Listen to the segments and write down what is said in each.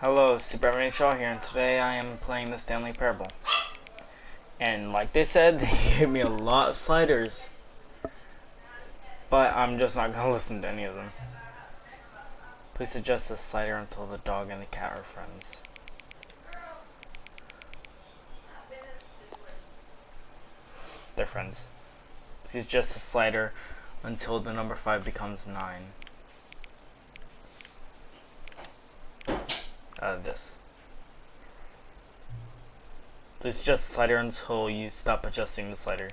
Hello, Superman Shaw here, and today I am playing the Stanley Parable. And like they said, they gave me a lot of sliders, but I'm just not gonna listen to any of them. Please adjust the slider until the dog and the cat are friends. They're friends. Please adjust the slider until the number 5 becomes 9. This. Please adjust the slider until you stop adjusting the slider.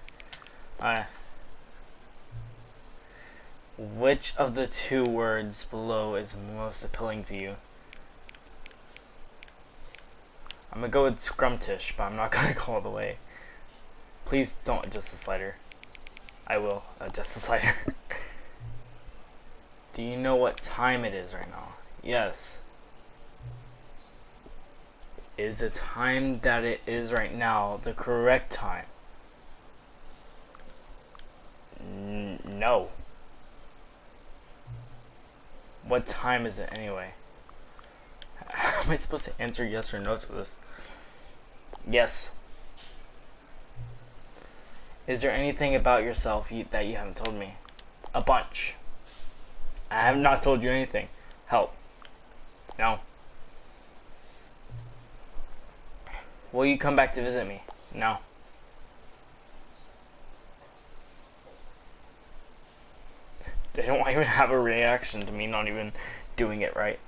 Which of the two words below is most appealing to you? I'm gonna go with scrumptious, but I'm not gonna go all the way. Please don't adjust the slider. I will adjust the slider. Do you know what time it is right now? Yes. Is the time that it is right now the correct time? No. What time is it anyway? How am I supposed to answer yes or no to this? Yes. Is there anything about yourself that you haven't told me? A bunch. I have not told you anything. Help. No. Will you come back to visit me? No. They don't even have a reaction to me not even doing it right.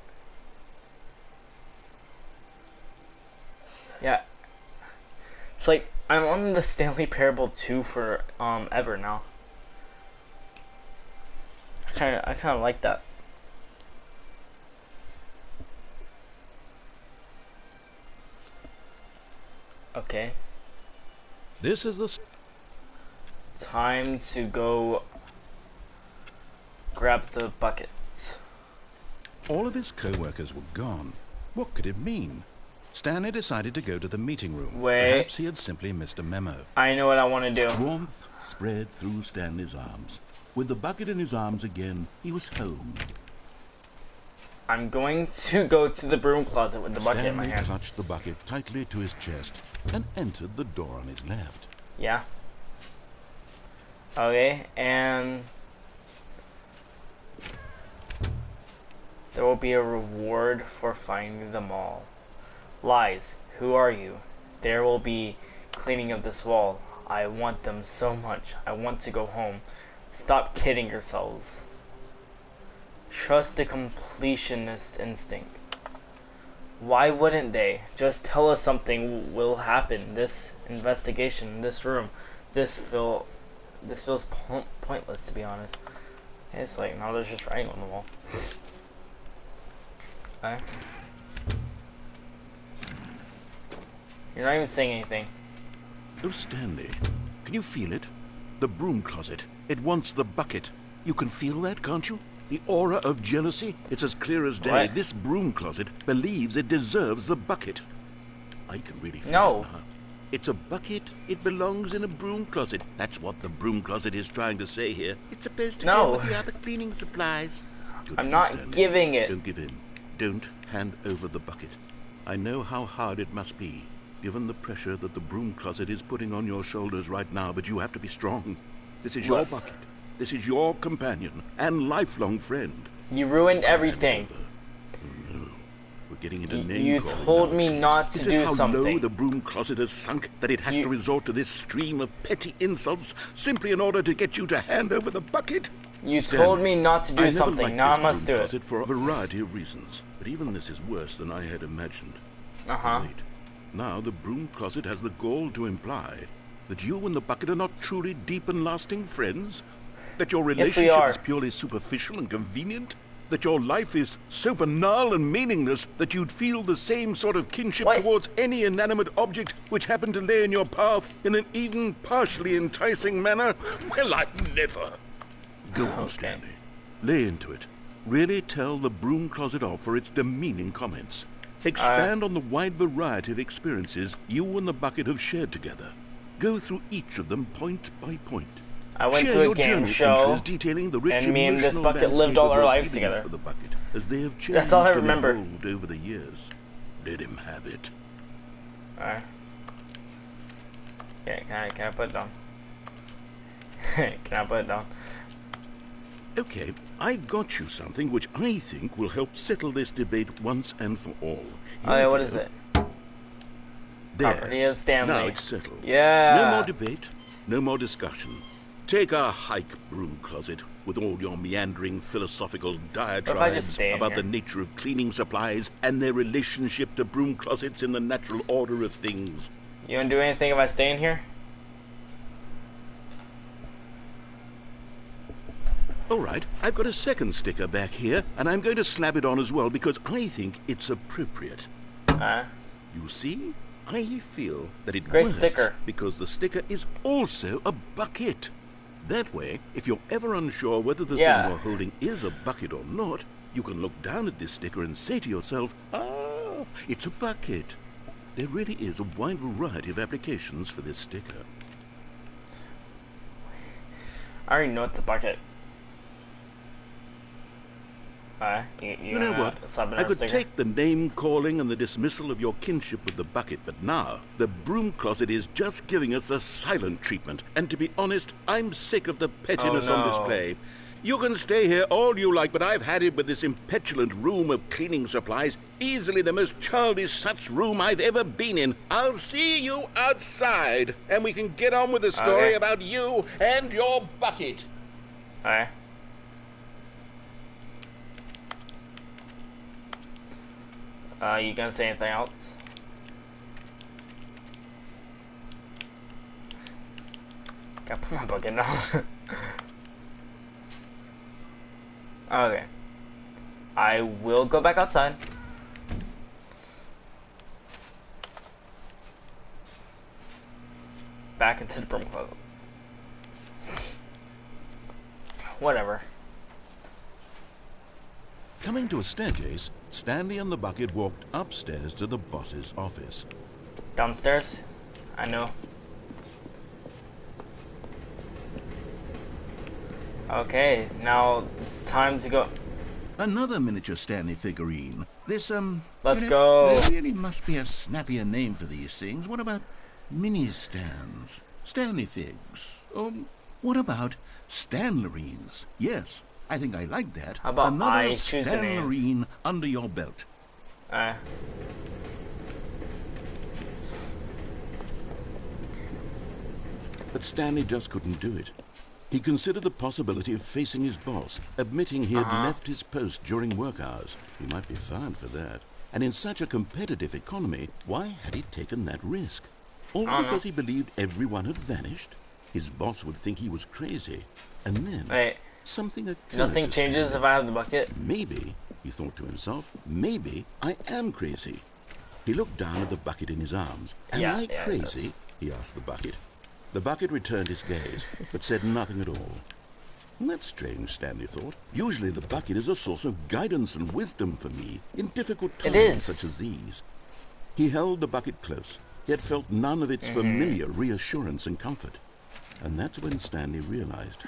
Yeah. It's like I'm on the Stanley Parable 2 for ever now. I kinda like that. Okay. This is the time to go grab the buckets. All of his co-workers were gone. What could it mean? Stanley decided to go to the meeting room. Wait. Perhaps he had simply missed a memo. I know what I want to do. Warmth spread through Stanley's arms. With the bucket in his arms again, he was home. I'm going to go to the broom closet with the bucket in my Stanley hand. clutched the bucket tightly to his chest and entered the door on his left. Yeah. Okay, and there will be a reward for finding them all. Lies. Who are you? There will be cleaning of this wall. I want them so much. I want to go home. Stop kidding yourselves. Trust the completionist instinct. Why wouldn't they? Just tell us something will happen. This investigation, this room, this feels pointless, to be honest. It's like now there's just writing on the wall. Okay. You're not even saying anything. Oh, Stanley, can you feel it? The broom closet. It wants the bucket. You can feel that, can't you? The aura of jealousy, it's as clear as day. What? This broom closet believes it deserves the bucket. I can really feel it now. It's a bucket. It belongs in a broom closet. That's what the broom closet is trying to say here. It's supposed to go with the other cleaning supplies. Good I'm for you, not Stanley. giving it. Don't give in. Don't hand over the bucket. I know how hard it must be, given the pressure that the broom closet is putting on your shoulders right now, but you have to be strong. This is your bucket. This is your companion and lifelong friend. You ruined everything. Oh no, we're getting into name You calling told now, me it not seems. to This do is how something. low the broom closet has sunk, that it has to resort to this stream of petty insults simply in order to get you to hand over the bucket. You Stanley, told me not to I do never something. liked Now I this must broom do it. closet for a variety of reasons, but even this is worse than I had imagined. Wait, now the broom closet has the gall to imply that you and the bucket are not truly deep and lasting friends? That your relationship is purely superficial and convenient? That your life is so banal and meaningless that you'd feel the same sort of kinship towards any inanimate object which happened to lay in your path in an even partially enticing manner? Well, I'd never. Go on, Stanley. Lay into it. Really tell the broom closet off for its demeaning comments. Expand on the wide variety of experiences you and the bucket have shared together. Go through each of them point by point. I went Share to a your game journal show, entries detailing the rich and me and this emotional bucket lived landscape all of our your lives feelings together. for the bucket, as they have changed That's all I and remember. evolved over the years. Let him have it. Alright. Yeah, can I put it down? Can I put it down? Okay, I've got you something which I think will help settle this debate once and for all. Oh yeah, what is it? There. Property of Stanley. Now it's settled. Yeah. No more debate, no more discussion. Take a hike, broom closet, with all your meandering philosophical diatribes about the nature of cleaning supplies and their relationship to broom closets in the natural order of things. You gonna do anything if I stay in here? All right, I've got a second sticker back here, and I'm going to slap it on as well because I think it's appropriate. You see? I feel that it works sticker. because the sticker is also a bucket. That way, if you're ever unsure whether the thing you're holding is a bucket or not, you can look down at this sticker and say to yourself, ah, it's a bucket. There really is a wide variety of applications for this sticker. I already know it's a bucket. You know what? I could take the name-calling and the dismissal of your kinship with the bucket, but now the broom closet is just giving us a silent treatment. And to be honest, I'm sick of the pettiness on display. You can stay here all you like, but I've had it with this impetulant room of cleaning supplies. Easily the most childish such room I've ever been in. I'll see you outside, and we can get on with the story about you and your bucket. Alright. You gonna say anything else? Gotta put my bucket down. Okay. I will go back outside. Back into the broom closet. Whatever. Coming to a staircase, Stanley and the bucket walked upstairs to the boss's office. Downstairs? I know. Okay, now it's time to go. Another miniature Stanley figurine. This, Let's go. There really must be a snappier name for these things. What about mini-stands? Stanley figs? What about Stanlerines? Yes, I think I like that. How about another I choose a name? Stanlerine under your belt. But Stanley just couldn't do it. He considered the possibility of facing his boss, admitting he had left his post during work hours. He might be fined for that. And in such a competitive economy, why had he taken that risk? All because he believed everyone had vanished? His boss would think he was crazy. And then something occurred. Nothing changes Stanley. if I have the bucket? Maybe, he thought to himself, maybe I am crazy. He looked down at the bucket in his arms. Am I crazy? He asked the bucket. The bucket returned his gaze, but said nothing at all. That's strange, Stanley thought. Usually the bucket is a source of guidance and wisdom for me in difficult times such as these. He held the bucket close, yet felt none of its familiar reassurance and comfort. And that's when Stanley realized,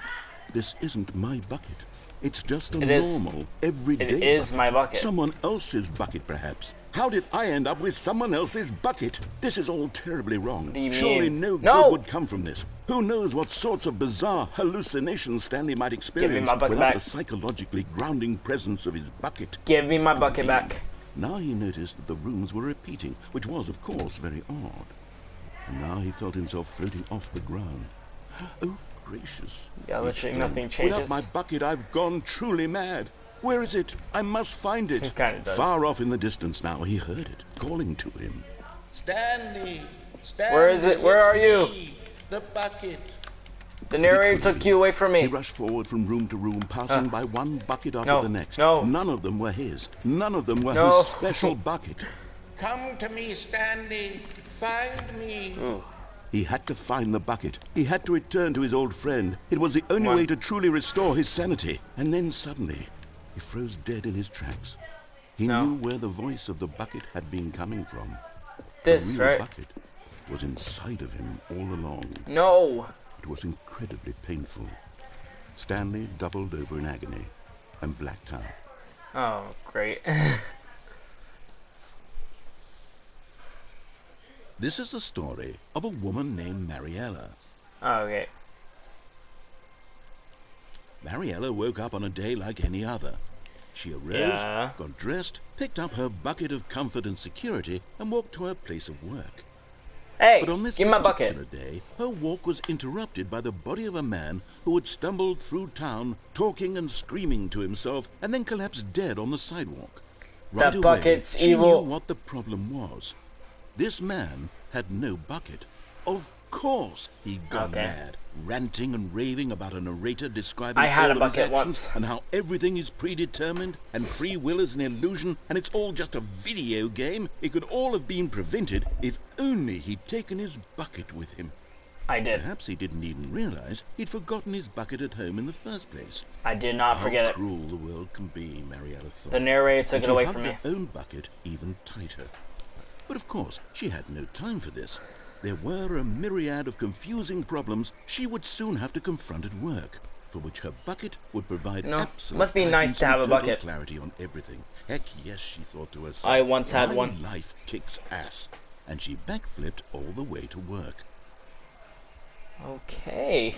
this isn't my bucket. It's just a normal, everyday bucket. It is my bucket. Someone else's bucket, perhaps. How did I end up with someone else's bucket? This is all terribly wrong. Surely no good would come from this. Who knows what sorts of bizarre hallucinations Stanley might experience without the psychologically grounding presence of his bucket. Give me my bucket back. Now he noticed that the rooms were repeating, which was, of course, very odd. And now he felt himself floating off the ground. Oh, gracious. Yeah, literally nothing changes. Without my bucket, I've gone truly mad. Where is it? I must find it. He kind of does. Far off in the distance now, he heard it, calling to him. Stanley! Stanley! Where is it? Where are you? Me, the bucket. The narrator took you away from me. He rushed forward from room to room, passing by one bucket after the next. None of them were his. None of them were his special bucket. Come to me, Stanley. Find me. He had to find the bucket. He had to return to his old friend. It was the only way to truly restore his sanity. And then suddenly, he froze dead in his tracks. He knew where the voice of the bucket had been coming from. The real bucket was inside of him all along. No! It was incredibly painful. Stanley doubled over in agony and blacked out. Oh, great. This is the story of a woman named Mariella. Oh, okay. Mariella woke up on a day like any other. She arose, Yeah. got dressed, picked up her bucket of comfort and security, and walked to her place of work. Hey, But on this give me my particular bucket. day, her walk was interrupted by the body of a man who had stumbled through town, talking and screaming to himself, and then collapsed dead on the sidewalk. Right That away, bucket's she evil. knew what the problem was. This man had no bucket. Of course, he'd gone mad, ranting and raving about a narrator describing I had all a of his bucket actions once. and how everything is predetermined and free will is an illusion and it's all just a video game. It could all have been prevented if only he'd taken his bucket with him. I did. Perhaps he didn't even realize he'd forgotten his bucket at home in the first place. I did not forget How it. cruel the world can be, Mariella thought. The narrator took And it she away hugged from me. her own bucket even tighter. But of course, she had no time for this. There were a myriad of confusing problems she would soon have to confront at work, for which her bucket would provide absolute must be nice guidance to have and a total bucket. clarity on everything. Heck yes, she thought to herself. I once had My one. life kicks ass. And she backflipped all the way to work. Okay.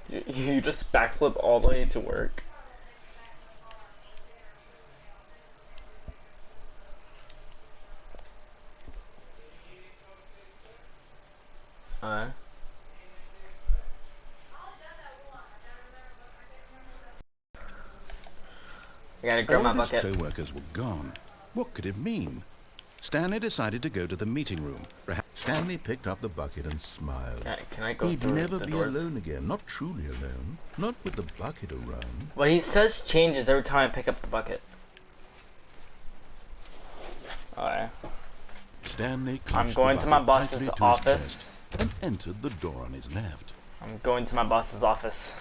You just backflip all the way to work. I gotta grab All my of his bucket. co-workers were gone. What could it mean? Stanley decided to go to the meeting room. Stanley picked up the bucket and smiled. Can I go He'd through never the be doors? alone again, not truly alone, not with the bucket around. Well, he says changes every time I pick up the bucket. Alright. Stanley I'm clutched going the to my bucket boss's tightly to his office. chest and entered the door on his left. I'm going to my boss's office.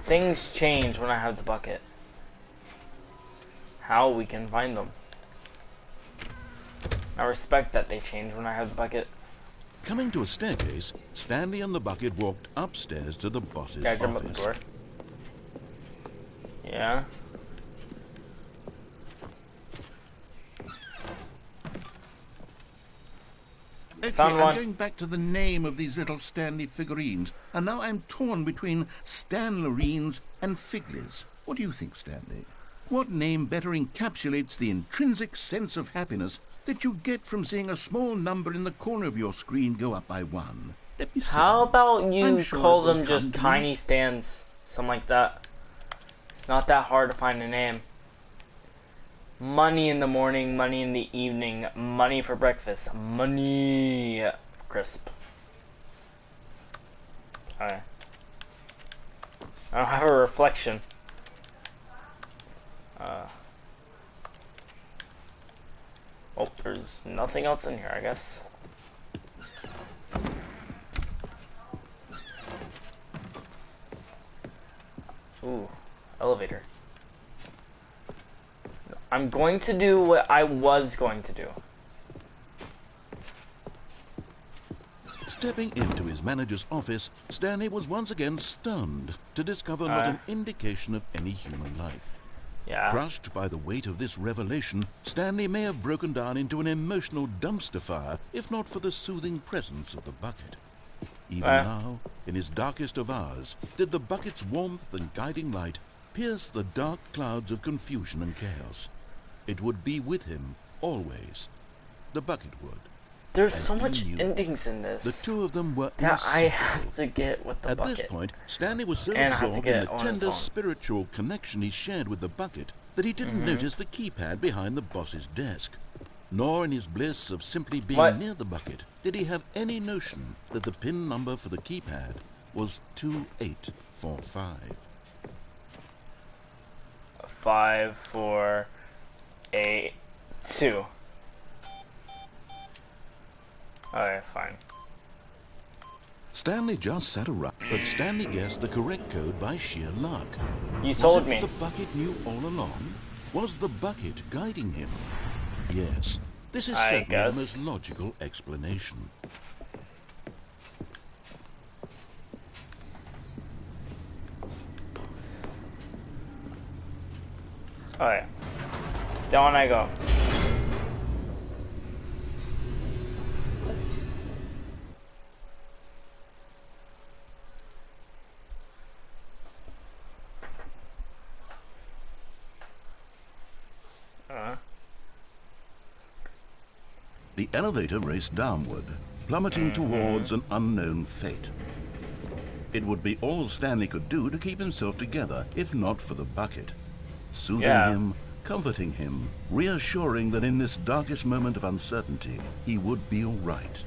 Things change when I have the bucket. How we can find them. I respect that they change when I have the bucket. Coming to a staircase, Stanley and the bucket walked upstairs to the boss's Gotta jump up the office. door. Yeah. Okay, Found one. I'm going back to the name of these little Stanley figurines, and now I'm torn between Stanlerines and Figlies. What do you think, Stanley? What name better encapsulates the intrinsic sense of happiness that you get from seeing a small number in the corner of your screen go up by one? Let me see. How about you I'm sure call it will them come just to me. tiny stands? Something like that. It's not that hard to find a name. Money in the morning, money in the evening, money for breakfast, money crisp. Alright. I don't have a reflection. Oh, there's nothing else in here, I guess. Ooh, elevator. I'm going to do what I was going to do. Stepping into his manager's office, Stanley was once again stunned to discover not an indication of any human life. Yeah. Crushed by the weight of this revelation, Stanley may have broken down into an emotional dumpster fire if not for the soothing presence of the bucket. Even now, in his darkest of hours, did the bucket's warmth and guiding light pierce the dark clouds of confusion and chaos. It would be with him always. The bucket would. There's And so he much knew it. endings in this. The two of them were that I inseparable. have to get with the At bucket. this point, Stanley was so And I have to absorbed get in it the on its tender own. spiritual connection he shared with the bucket that he didn't notice the keypad behind the boss's desk. Nor in his bliss of simply being near the bucket did he have any notion that the pin number for the keypad was 2845. 5, 4, 8, 2. Alright, fine. Stanley just sat around, but Stanley guessed the correct code by sheer luck. You told Was it me. the bucket knew all along? Was the bucket guiding him? Yes, this is I certainly guess. the most logical explanation. Alright. Down I go. The elevator raced downward, plummeting towards an unknown fate. It would be all Stanley could do to keep himself together, if not for the bucket. Soothing him, comforting him, reassuring that in this darkest moment of uncertainty, he would be all right.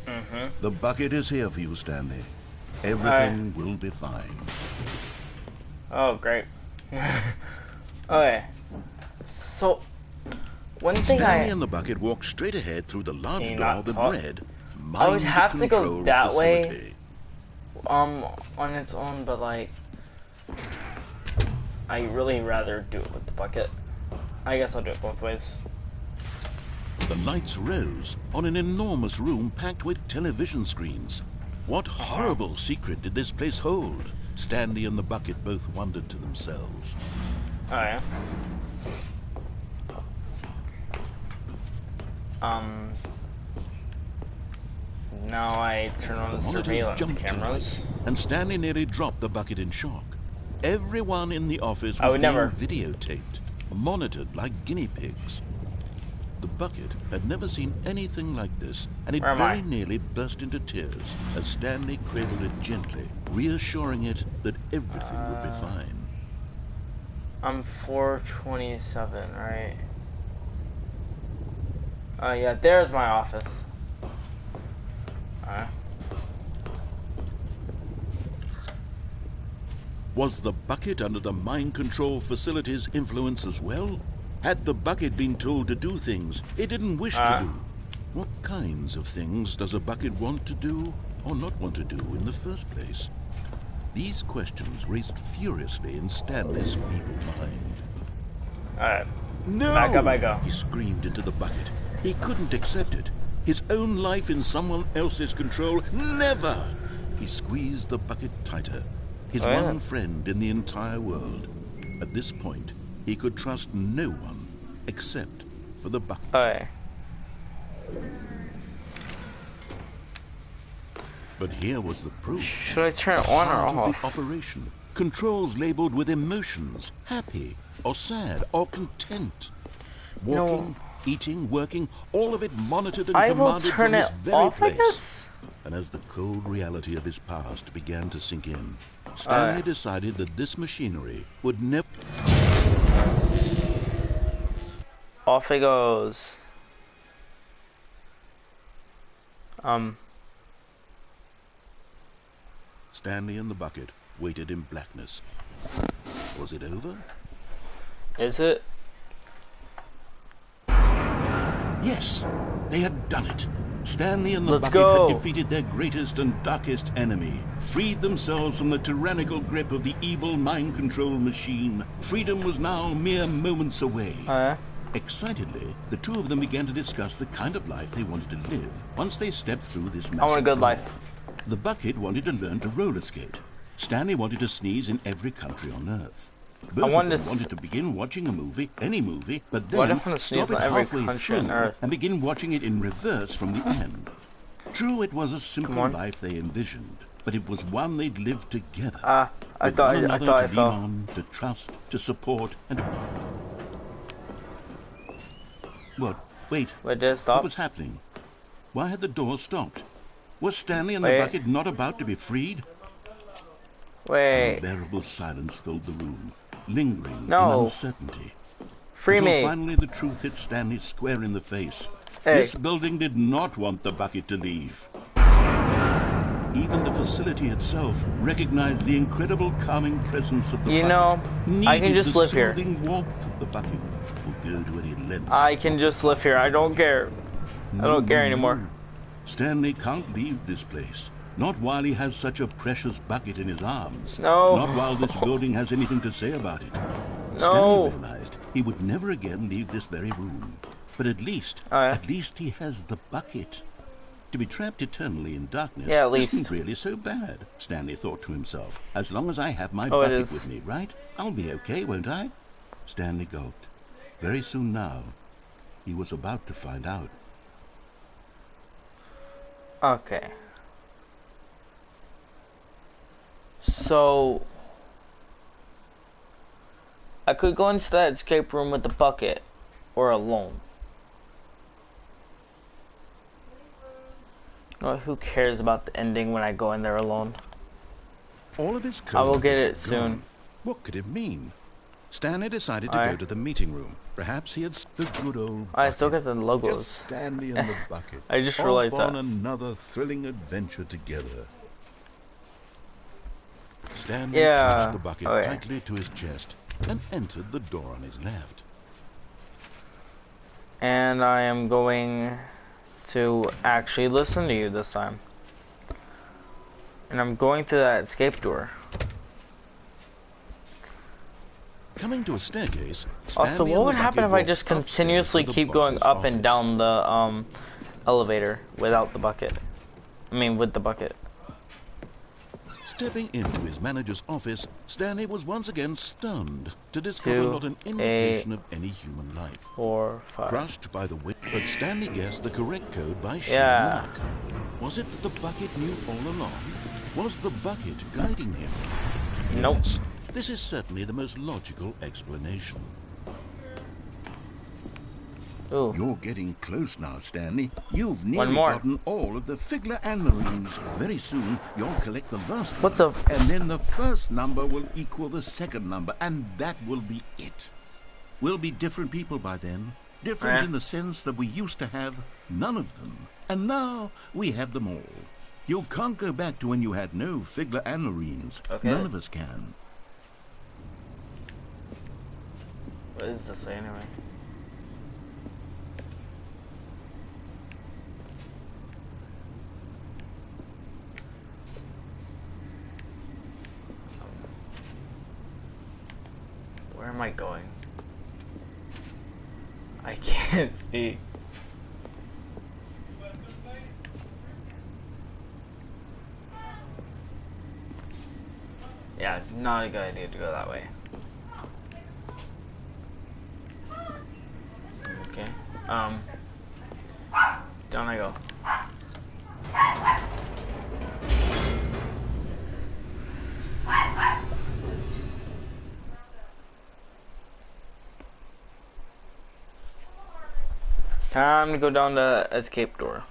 The bucket is here for you, Stanley. Everything will be fine. Oh, great. Okay. So, one thing Stanley and the bucket walked straight ahead through the large door that read, I would have to go that facility. way, on its own, but like, I really rather do it with the bucket. I guess I'll do it both ways. The lights rose on an enormous room packed with television screens. What horrible secret did this place hold? Stanley and the bucket both wondered to themselves. Oh yeah. Now I turn on the surveillance cameras. And Stanley nearly dropped the bucket in shock. Everyone in the office was being videotaped, monitored like guinea pigs. The bucket had never seen anything like this, and it very nearly burst into tears as Stanley cradled it gently, reassuring it that everything would be fine. I'm 427, right? Yeah, there's my office. Was the bucket under the mind control facility's influence as well? Had the bucket been told to do things it didn't wish to do? What kinds of things does a bucket want to do or not want to do in the first place? These questions raced furiously in Stanley's feeble mind. Alright. No! Back up I go. He screamed into the bucket. He couldn't accept it. His own life in someone else's control. Never! He squeezed the bucket tighter. His one friend in the entire world. At this point, he could trust no one except for the bucket. Alright. But here was the proof. Should I turn it on or off? The operation. Controls labeled with emotions. Happy or sad or content. Walking, eating, working, all of it monitored and commanded from his very place. And as the cold reality of his past began to sink in, Stanley decided that this machinery would never... Off it goes. Stanley and the bucket waited in blackness. Was it over? Is it? Yes, they had done it. Stanley and the bucket had defeated their greatest and darkest enemy, freed themselves from the tyrannical grip of the evil mind control machine. Freedom was now mere moments away. Excitedly, the two of them began to discuss the kind of life they wanted to live once they stepped through this massive I want a good life. The bucket wanted to learn to roller skate. Stanley wanted to sneeze in every country on Earth. Both of them wanted to begin watching a movie, any movie, but then stop it halfway through and begin watching it in reverse from the end. True, it was a simple life they envisioned, but it was one they'd lived together. I thought I lean on, to trust, to support, and... What? Wait. Wait, did it stop? What was happening? Why had the door stopped? Was Stanley and the bucket not about to be freed? Wait. Unbearable silence filled the room, lingering in uncertainty. Free until me. Finally the truth hit Stanley square in the face. This building did not want the bucket to leave. Even the facility itself recognized the incredible calming presence of the bucket. I can just live here. The soothing warmth of the bucket will go to any length. I can just live here. I don't care. I don't care anymore. Stanley can't leave this place. Not while he has such a precious bucket in his arms. No. Not while this building has anything to say about it. Stanley realized he would never again leave this very room. But at least he has the bucket. To be trapped eternally in darkness isn't really so bad, Stanley thought to himself. As long as I have my bucket with me, right? I'll be okay, won't I? Stanley gulped. Very soon now, he was about to find out. Okay. So I could go into that escape room with the bucket or alone. Well, who cares about the ending when I go in there alone? All of his I will get it gone. soon. What could it mean? Stanley decided to go to the meeting room. Perhaps he had the good old bucket. I still get the logos. Just Stanley and the bucket. I just realized off on that. another thrilling adventure together. Stanley clutched the bucket tightly to his chest and entered the door on his left. And I am going to actually listen to you this time. And I'm going to that escape door. Coming to a staircase. Also, what would happen if I just continuously keep going up and down the elevator without the bucket? I mean, with the bucket. Stepping into his manager's office, Stanley was once again stunned to discover not an indication of any human life. 4, 5. Crushed by the wind, but Stanley guessed the correct code by sheer luck. Was it that the bucket knew all along? Was the bucket guiding him? Nope. Yes, this is certainly the most logical explanation. Ooh. You're getting close now, Stanley. You've nearly gotten all of the Figler and Marines. Very soon, you'll collect the last one. And then the first number will equal the second number, and that will be it. We'll be different people by then. Different in the sense that we used to have none of them. And now we have them all. You can't go back to when you had no Figler and Marines. Okay. None of us can. What is this anyway? Where am I going? I can't see. Yeah, not a good idea to go that way. Okay. Down I go. Time to go down the escape door.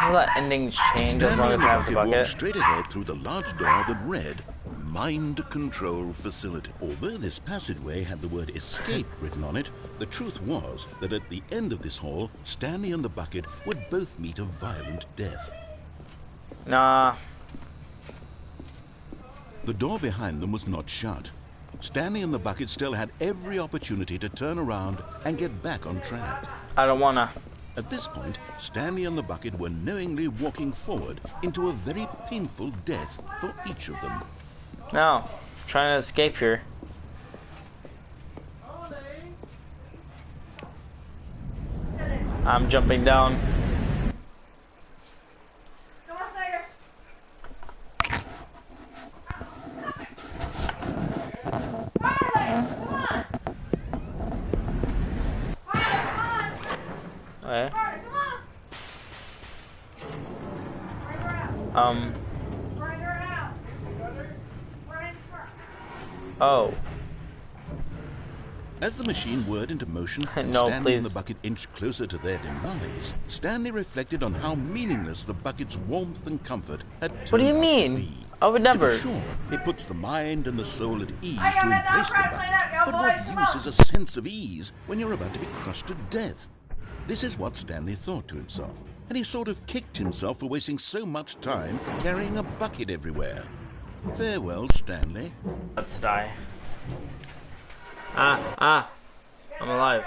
Will that endings change as long as I have the bucket? Walked straight ahead through the large door that read Mind Control Facility. Although this passageway had the word escape written on it, the truth was that at the end of this hall, Stanley and the bucket would both meet a violent death. Nah. The door behind them was not shut. Stanley and the bucket still had every opportunity to turn around and get back on track. I don't wanna. At this point, Stanley and the bucket were knowingly walking forward into a very painful death for each of them. No, trying to escape here. I'm jumping down. Okay. Oh. As the machine whirred into motion and No, Stanley and please. the bucket inched closer to their demise, Stanley reflected on how meaningless the bucket's warmth and comfort had turned What do you out mean? to be. I would never. To be sure, it puts the mind and the soul at ease to embrace the bucket. But what use is a sense of ease when you're about to be crushed to death? This is what Stanley thought to himself, and he sort of kicked himself for wasting so much time carrying a bucket everywhere. Farewell, Stanley. Let's die. I'm alive.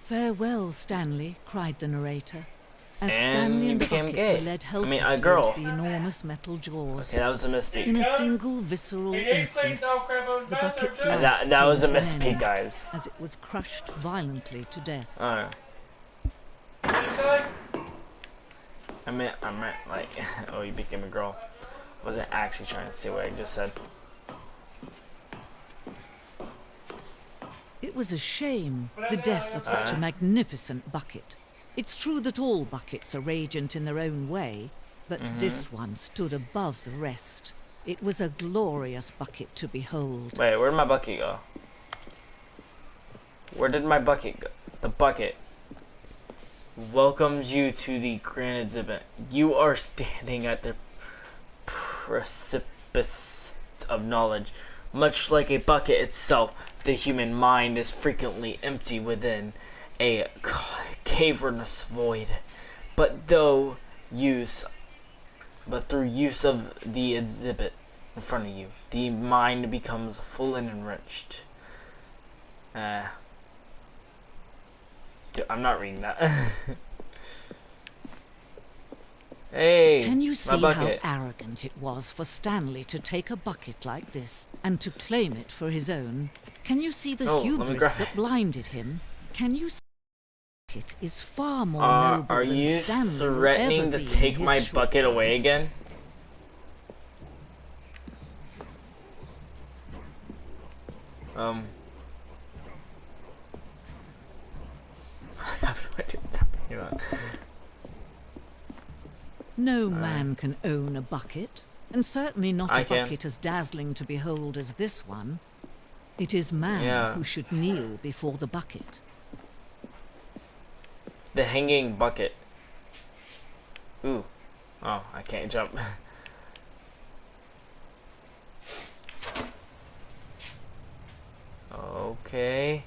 Farewell, Stanley, cried the narrator, as And Stanley you and the became bucket gay. were led I helplessly mean, a girl. into the enormous metal jaws. Okay, that was a misspeak. In a single visceral instant, the bucket's life That was a came to an misspeak, end, guys. as it was crushed violently to death. Alright. I meant like, oh, you became a girl. wasn't actually trying to say what I just said. It was a shame, the death of such a magnificent bucket. It's true that all buckets are radiant in their own way, but this one stood above the rest. It was a glorious bucket to behold. Wait, where'd my bucket go? Where did my bucket go? The bucket welcomes you to the grand exhibit. You are standing at the precipice of knowledge. Much like a bucket itself, the human mind is frequently empty within a cavernous void. But through use of the exhibit in front of you, the mind becomes full and enriched. Dude, I'm not reading that. Hey, can you see my how bucket. arrogant it was for Stanley to take a bucket like this and to claim it for his own? Can you see the hubris that blinded him? Can you see it is far more noble are than you Stanley threatening to take my bucket away again? I have no idea what's happening about. No man can own a bucket, and certainly not a bucket as dazzling to behold as this one. It is man who should kneel before the bucket. The hanging bucket. Ooh. Oh, I can't jump. Okay.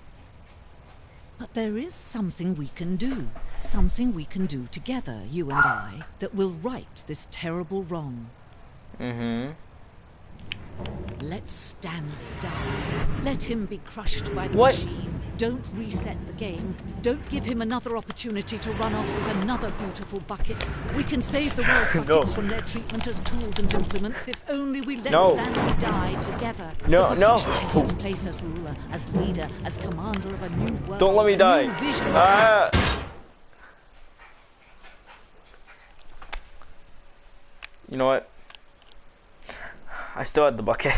But there is something we can do. Something we can do together, you and I, that will right this terrible wrong. Let Stanley die. Let him be crushed by the machine. Don't reset the game. Don't give him another opportunity to run off with another beautiful bucket. We can save the world's buckets from their treatment as tools and implements if only we let Stanley die together. No. Take its place as ruler, as leader, as commander of a new world. Don't let me die. You know what? I still had the bucket.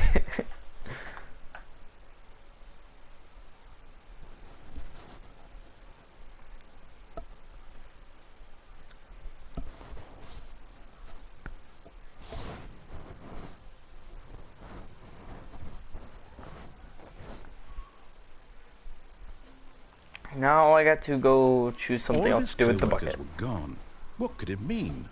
Now I got to go choose something else to do with the bucket. Were gone. What could it mean?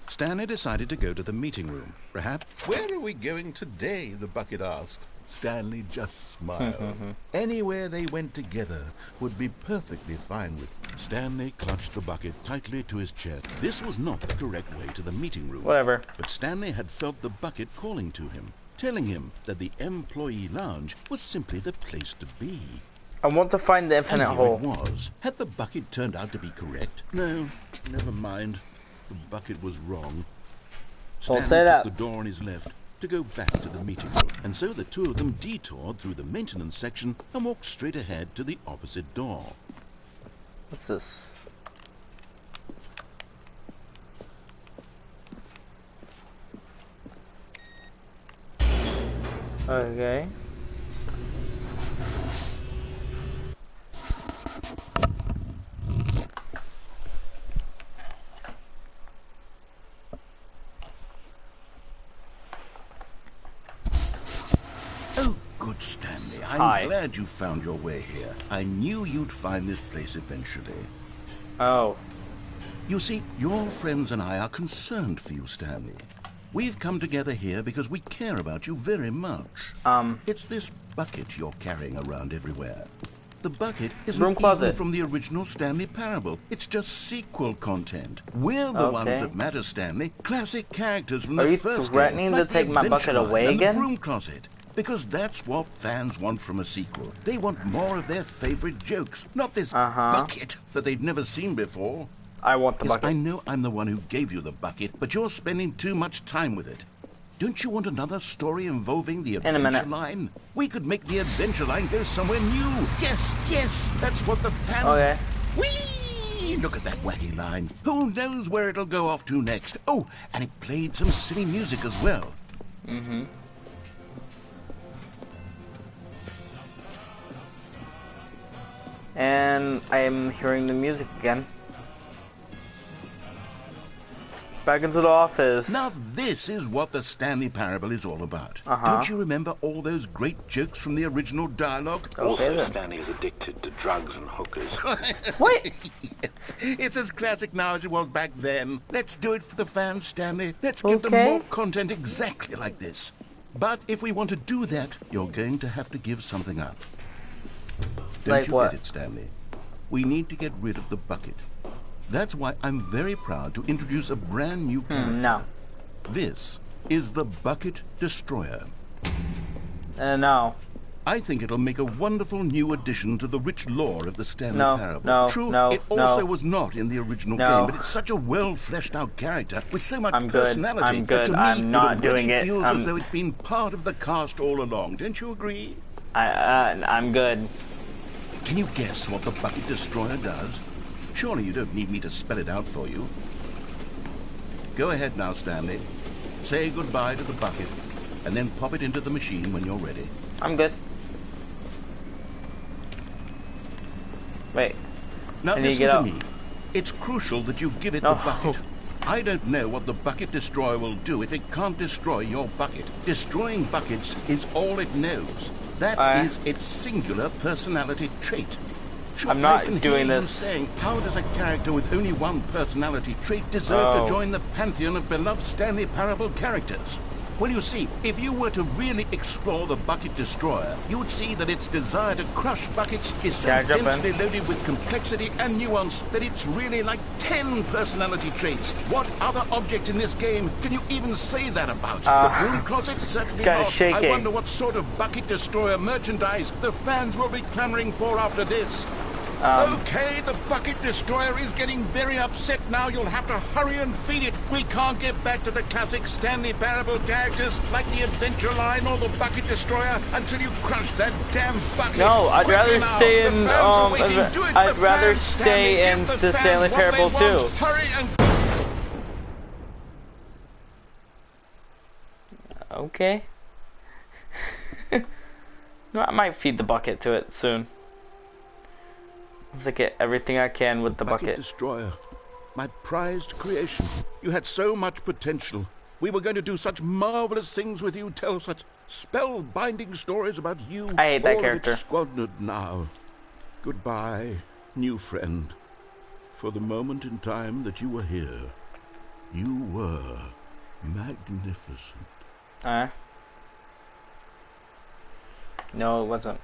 Stanley decided to go to the meeting room. Perhaps. Where are we going today? The bucket asked. Stanley just smiled. Anywhere they went together would be perfectly fine with him. Stanley clutched the bucket tightly to his chest. This was not the correct way to the meeting room. Whatever. But Stanley had felt the bucket calling to him, telling him that the employee lounge was simply the place to be. I want to find the infinite hole. It was. Had the bucket turned out to be correct? No, never mind. The bucket was wrong. Stanley took the door on his left to go back to the meeting room, and so the two of them detoured through the maintenance section and walked straight ahead to the opposite door. What's this? Okay. Oh, good Stanley. I'm glad you found your way here. I knew you'd find this place eventually. Oh. You see, your friends and I are concerned for you, Stanley. We've come together here because we care about you very much. It's this bucket you're carrying around everywhere. The bucket isn't even from the original Stanley Parable. It's just sequel content. We're the ones that matter, Stanley. Classic characters from the first game. Are you threatening to take my bucket away again? The broom closet. Because that's what fans want from a sequel. They want more of their favorite jokes, not this bucket that they've never seen before. I want the bucket. I know I'm the one who gave you the bucket, but you're spending too much time with it. Don't you want another story involving the adventure line? We could make the adventure line go somewhere new. Yes, yes, that's what the fans... Okay. Whee! Look at that wacky line. Who knows where it'll go off to next? Oh, and it played some silly music as well. Mm-hmm. And I am hearing the music again. Back into the office. Now this is what the Stanley Parable is all about. Uh-huh. Don't you remember all those great jokes from the original dialogue? Also, then. Stanley is addicted to drugs and hookers. What? Yes. It's as classic now as it was back then. Let's do it for the fans, Stanley. Let's give them more content exactly like this. But if we want to do that, you're going to have to give something up. Don't Like you what? get it, Stanley? We need to get rid of the bucket. That's why I'm very proud to introduce a brand new character. No. This is the Bucket Destroyer. No. I think it'll make a wonderful new addition to the rich lore of the Stanley No, Parable. no, True, no, it also no. was not in the original No. game, but it's such a well-fleshed-out character with so much I'm good. personality I'm good. that to me I'm not it doing already it. feels I'm- as though it's been part of the cast all along. Don't you agree? I'm good. Can you guess what the Bucket Destroyer does? Surely you don't need me to spell it out for you. Go ahead now, Stanley. Say goodbye to the bucket, and then pop it into the machine when you're ready. I'm good. Wait. Now I need to listen get to out. me. It's crucial that you give it No. the bucket. I don't know what the Bucket Destroyer will do if it can't destroy your bucket. Destroying buckets is all it knows. That is its singular personality trait. Sure, I'm not I can doing hear this. You saying, how does a character with only one personality trait deserve Oh. to join the pantheon of beloved Stanley Parable characters? Well, you see, if you were to really explore the Bucket Destroyer, you would see that its desire to crush buckets is so Can I jump in? densely loaded with complexity and nuance that it's really like 10 personality traits. What other object in this game can you even say that about? The broom closet? Certainly kinda not. I shaking. wonder what sort of Bucket Destroyer merchandise the fans will be clamoring for after this. Okay, the Bucket Destroyer is getting very upset now. You'll have to hurry and feed it. We can't get back to the classic Stanley Parable characters like the Adventure Line or the Bucket Destroyer until you crush that damn bucket. No, I'd Quickly rather now, stay the in, fans are waiting. Do it for I'd the rather fans, stay Stanley. in Give the the fans Stanley what they Parable want. too. Hurry and... Okay. No, I might feed the bucket to it soon. Once I get everything I can with the bucket. Destroyer, my prized creation. You had so much potential. We were going to do such marvelous things with you, tell such spellbinding stories about you. I hate that all character. Of it squandered now. Goodbye, new friend. For the moment in time that you were here, you were magnificent. No, it wasn't.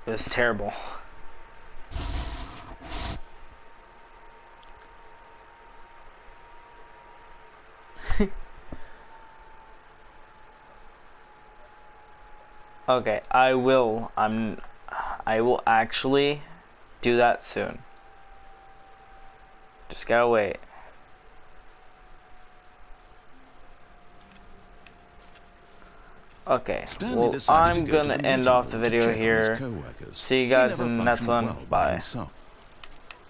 It was terrible. Okay, I will actually do that soon. Just gotta wait. Okay, well, I'm gonna end off the video here. See you guys in the next one. Bye.